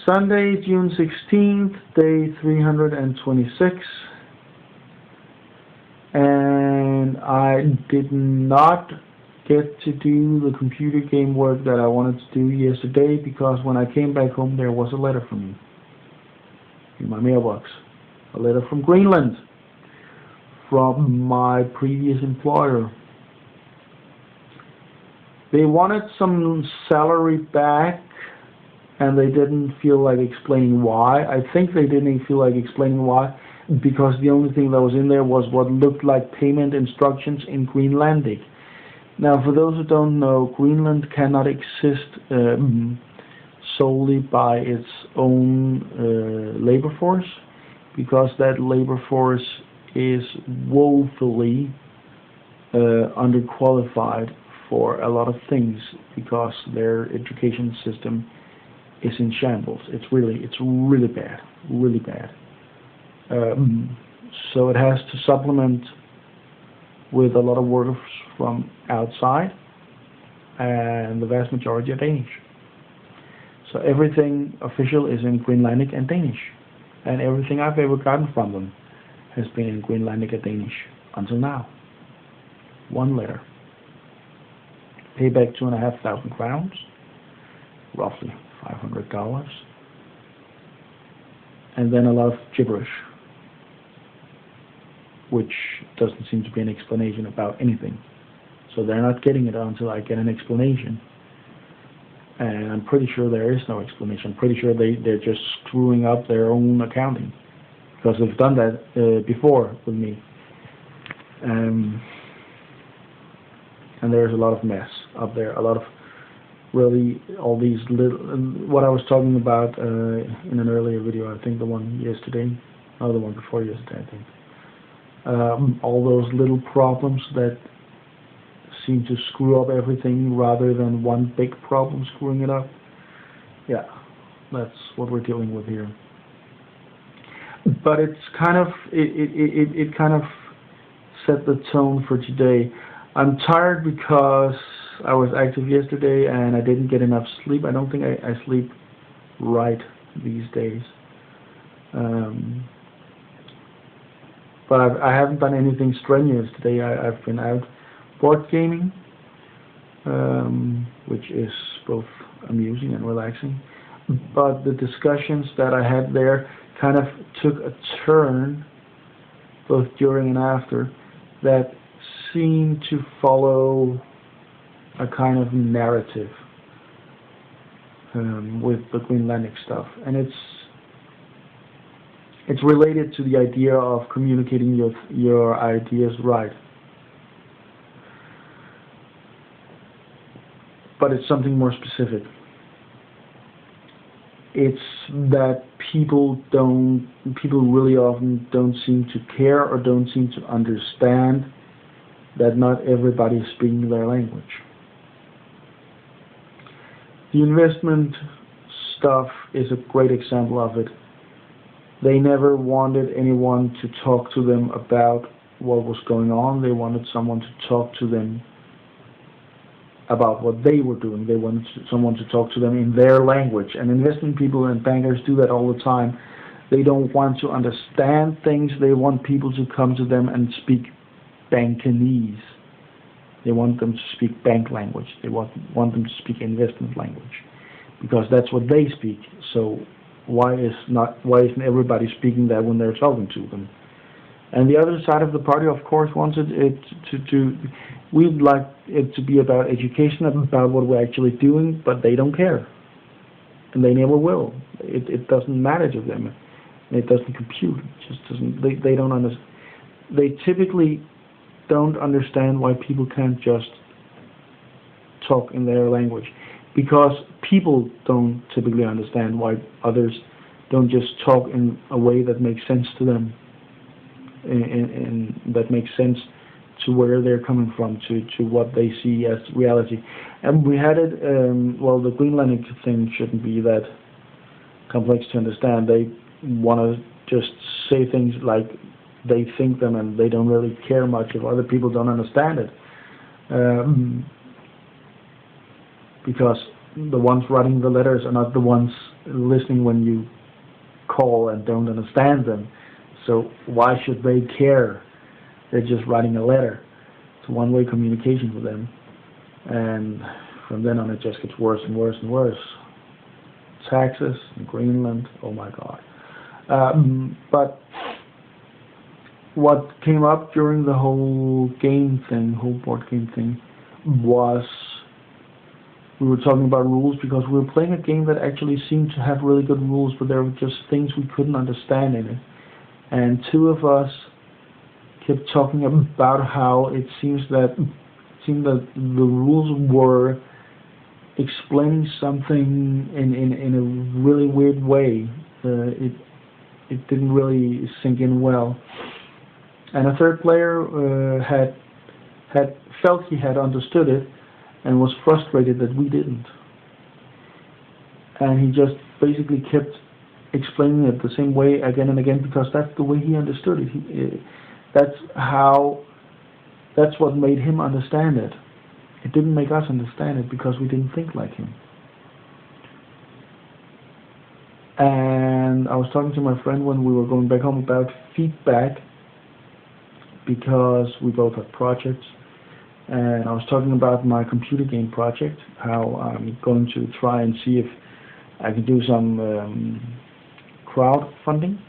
Sunday, June 16th, day 326, and I did not get to do the computer game work that I wanted to do yesterday because when I came back home there was a letter from me in my mailbox. A letter from Greenland, from my previous employer. They wanted some salary back, and they didn't feel like explaining why. I think they didn't feel like explaining why, because the only thing that was in there was what looked like payment instructions in Greenlandic. Now, for those who don't know, Greenland cannot exist solely by its own labor force, because that labor force is woefully underqualified for a lot of things, because their education system is in shambles. It's really bad, really bad. So it has to supplement with a lot of workers from outside, and the vast majority are Danish. So everything official is in Greenlandic and Danish, and everything I've ever gotten from them has been in Greenlandic and Danish until now. One letter. Pay back 2,500 crowns, roughly $500, and then a lot of gibberish, which doesn't seem to be an explanation about anything. So they're not getting it until I get an explanation. And I'm pretty sure there is no explanation. I'm pretty sure they're just screwing up their own accounting, because they've done that before with me. And there's a lot of mess up there. A lot of really all these little, what I was talking about in an earlier video, I think the one yesterday, or the one before yesterday, I think. All those little problems that seem to screw up everything rather than one big problem screwing it up. Yeah, that's what we're dealing with here. But it's kind of it kind of set the tone for today. I'm tired because I was active yesterday and I didn't get enough sleep. I don't think I sleep right these days. But I haven't done anything strenuous today. I've been out board gaming, which is both amusing and relaxing. But the discussions that I had there kind of took a turn, both during and after, that seemed to follow a kind of narrative with the Greenlandic stuff. And it's related to the idea of communicating your ideas right. But it's something more specific. It's that people really often don't seem to care or don't seem to understand that not everybody is speaking their language. The investment stuff is a great example of it. They never wanted anyone to talk to them about what was going on. They wanted someone to talk to them about what they were doing. They wanted someone to talk to them in their language. And investment people and bankers do that all the time. They don't want to understand things. They want people to come to them and speak Bankanese. They want them to speak bank language. They want them to speak investment language, because that's what they speak. So why isn't everybody speaking that when they're talking to them? And the other side of the party, of course, wants we'd like it to be about education, about what we're actually doing, but they don't care, and they never will. It doesn't matter to them. It doesn't compute. It just doesn't. They don't understand. They typically don't understand why people can't just talk in their language, because people don't typically understand why others don't just talk in a way that makes sense to them, and that makes sense to where they're coming from, to what they see as reality. And we had it, well, the Greenlandic thing shouldn't be that complex to understand. They want to just say things like they think them, and they don't really care much if other people don't understand it, because the ones writing the letters are not the ones listening when you call and don't understand them. So why should they care? They're just writing a letter. It's a one-way communication for them. And from then on, it just gets worse and worse and worse. Taxes in Greenland, oh my God. But what came up during the whole board game thing, was we were talking about rules, because we were playing a game that actually seemed to have really good rules, but there were just things we couldn't understand in it. And two of us kept talking about how it seemed that the rules were explaining something in a really weird way. It didn't really sink in well. And a third player had felt he had understood it and was frustrated that we didn't. And he just basically kept explaining it the same way again and again, because that's the way he understood it. That's what made him understand it. It didn't make us understand it because we didn't think like him. And I was talking to my friend when we were going back home about feedback, because we both have projects. And I was talking about my computer game project, how I'm going to try and see if I can do some crowdfunding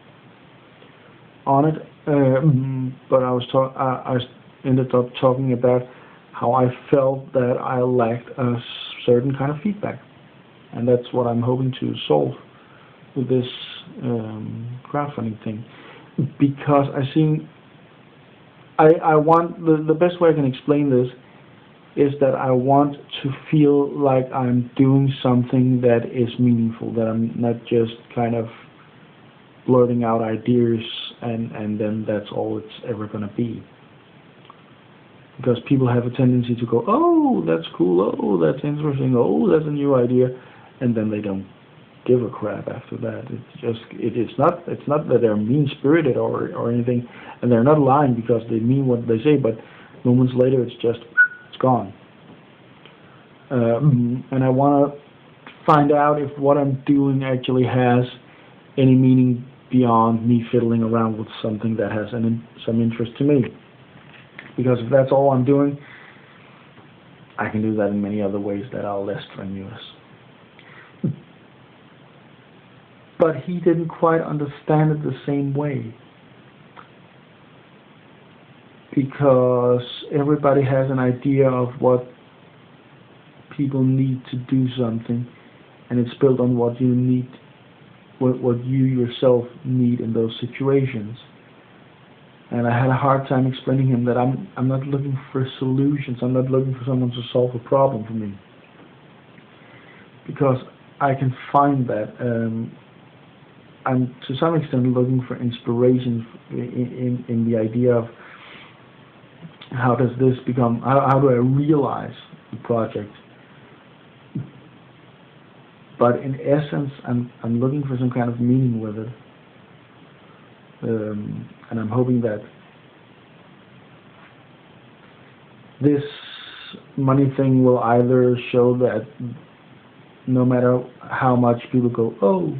on it. But I ended up talking about how I felt that I lacked a certain kind of feedback. And that's what I'm hoping to solve with this crowdfunding thing. Because I want, the best way I can explain this is that I want to feel like I'm doing something that is meaningful, that I'm not just kind of blurting out ideas and then that's all it's ever going to be. Because people have a tendency to go, oh, that's cool, oh, that's interesting, oh, that's a new idea, and then they don't give a crap after that. It's not that they're mean-spirited or anything, and they're not lying because they mean what they say, but moments later it's gone. And I want to find out if what I'm doing actually has any meaning beyond me fiddling around with something that has some interest to me. Because if that's all I'm doing, I can do that in many other ways that are less strenuous. But he didn't quite understand it the same way. Because everybody has an idea of what people need to do something, and it's built on what you need, what you yourself need in those situations. And I had a hard time explaining him that I'm not looking for solutions. I'm not looking for someone to solve a problem for me. Because I can find that I'm to some extent looking for inspiration in the idea of how do I realize the project. But in essence, I'm looking for some kind of meaning with it. And I'm hoping that this money thing will either show that no matter how much people go, oh,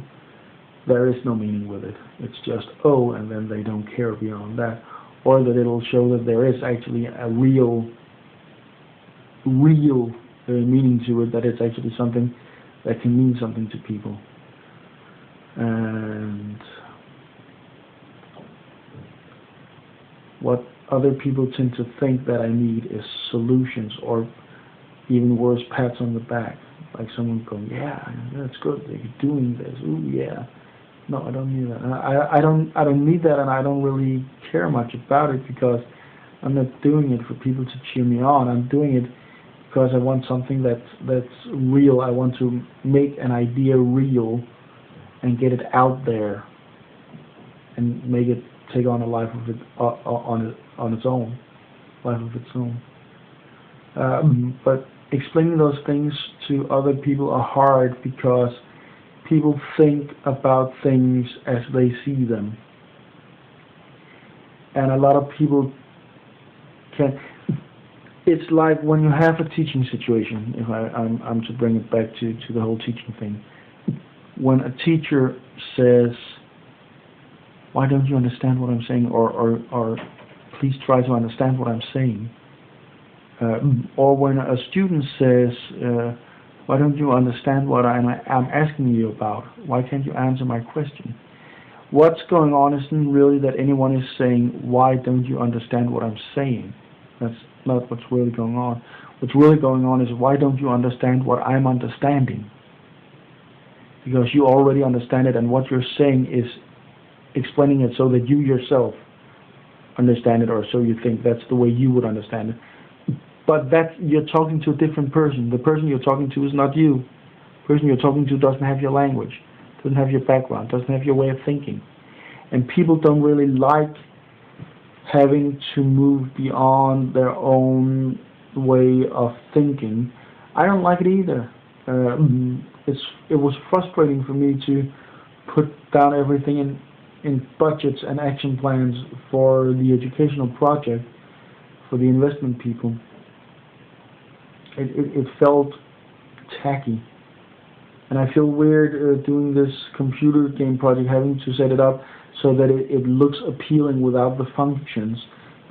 there is no meaning with it, it's just, oh, and then they don't care beyond that, or that it'll show that there is actually a real meaning to it, that it's actually something that can mean something to people. And what other people tend to think that I need is solutions, or even worse, pats on the back. Like someone going, yeah, that's good, you're doing this, ooh, yeah. No, I don't need that. I don't need that, and I don't really care much about it, because I'm not doing it for people to cheer me on. I'm doing it because I want something that's real. I want to make an idea real and get it out there and make it take on a life of it on its own, life of its own. But explaining those things to other people are hard, because people think about things as they see them, and a lot of people can. It's like when you have a teaching situation. If I'm to bring it back to the whole teaching thing, when a teacher says, why don't you understand what I'm saying, or please try to understand what I'm saying, or when a student says, why don't you understand what I'm asking you about, why can't you answer my question, what's going on isn't really that anyone is saying, why don't you understand what I'm saying. That's not what's really going on. What's really going on is, why don't you understand what I'm understanding? Because you already understand it, and what you're saying is explaining it so that you yourself understand it, or so you think that's the way you would understand it. But that you're talking to a different person. The person you're talking to is not you. The person you're talking to doesn't have your language, doesn't have your background, doesn't have your way of thinking. And people don't really like having to move beyond their own way of thinking. I don't like it either. It was frustrating for me to put down everything in budgets and action plans for the educational project, for the investment people. It felt tacky. And I feel weird doing this computer game project, having to set it up so that it looks appealing without the functions,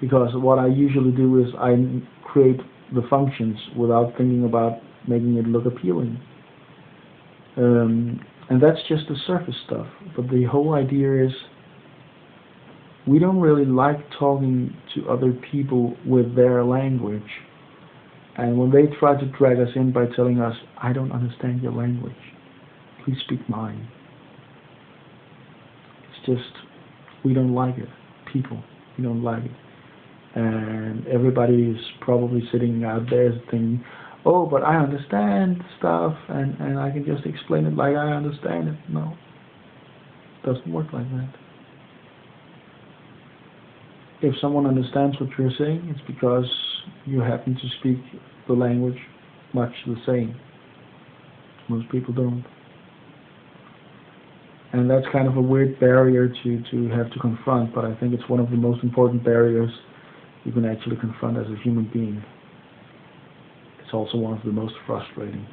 because what I usually do is I create the functions without thinking about making it look appealing. And that's just the surface stuff. But the whole idea is, we don't really like talking to other people with their language. And when they try to drag us in by telling us, I don't understand your language, please speak mine. It's just, we don't like it. People, we don't like it. And everybody is probably sitting out there thinking, oh, but I understand stuff, and I can just explain it like I understand it. No, it doesn't work like that. If someone understands what you're saying, it's because you happen to speak the language much the same. Most people don't. And that's kind of a weird barrier to have to confront, but I think it's one of the most important barriers you can actually confront as a human being. It's also one of the most frustrating.